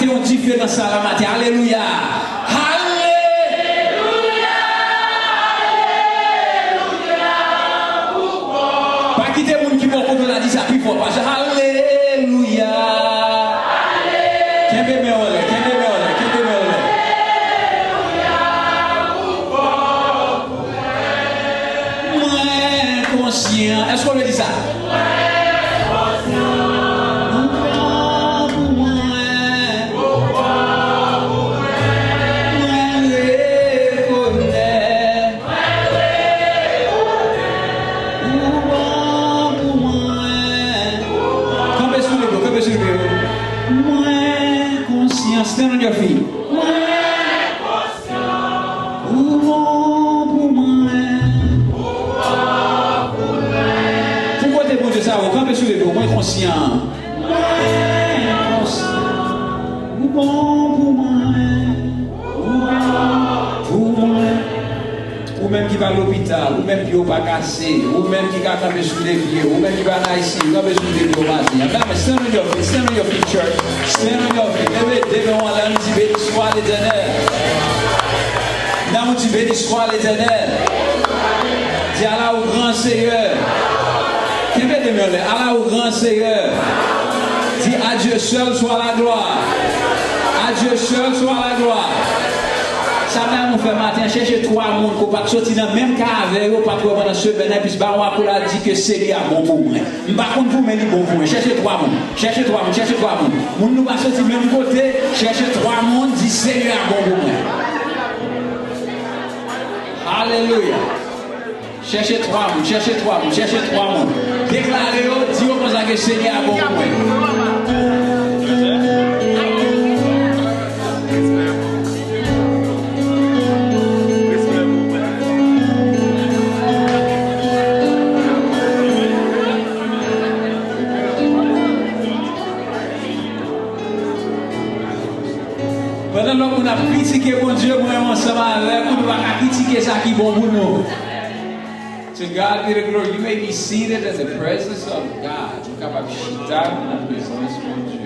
marquer une différence à la matin. Alléluia. Pas quitter les gens qui vont contre la dit ça plus fort. Parce que alléluia. Est-ce qu'on me dit ça? Stand on your feet. Pourquoi t'es bon de ça? Quand tu es moins conscient. Ou même qui va à l'hôpital, ou même qui n'est pas cassé, ou même qui va tomber sur les pieds, ou même qui va là ici, ou tomber sur les pieds. Stand on your feet, stand on your feet, church. Stand on your feet. Devons aller nous dire béni soit l'Éternel. Nous dire béni soit l'Éternel. Dis Allah au grand Seigneur. Qui veut dire Allah au grand Seigneur. Dis à Dieu seul soit la gloire. À Dieu seul soit la gloire. Ça même nous fait matin chercher trois monde qu'on pas sortir dans même cas avec eux pas trop pendant semaine puis bah on a dit que c'est bon pour moi. Par contre pour moi il bon pour moi. Chercher trois monde. Chercher trois monde. Mon nous pas sortir même côté, chercher trois monde dit c'est bon pour moi. Alléluia. Cherchez trois monde. Déclarez-le, dis-le comme ça que c'est bon pour moi. Pendant que nous avons critiqué mon Dieu, nous avons ensemble avec nous, nous avons critiqué ça qui est bon pour nous. To God be the glory. You may be seated in the presence of God. Nous sommes capables de chiter dans la présence de Dieu.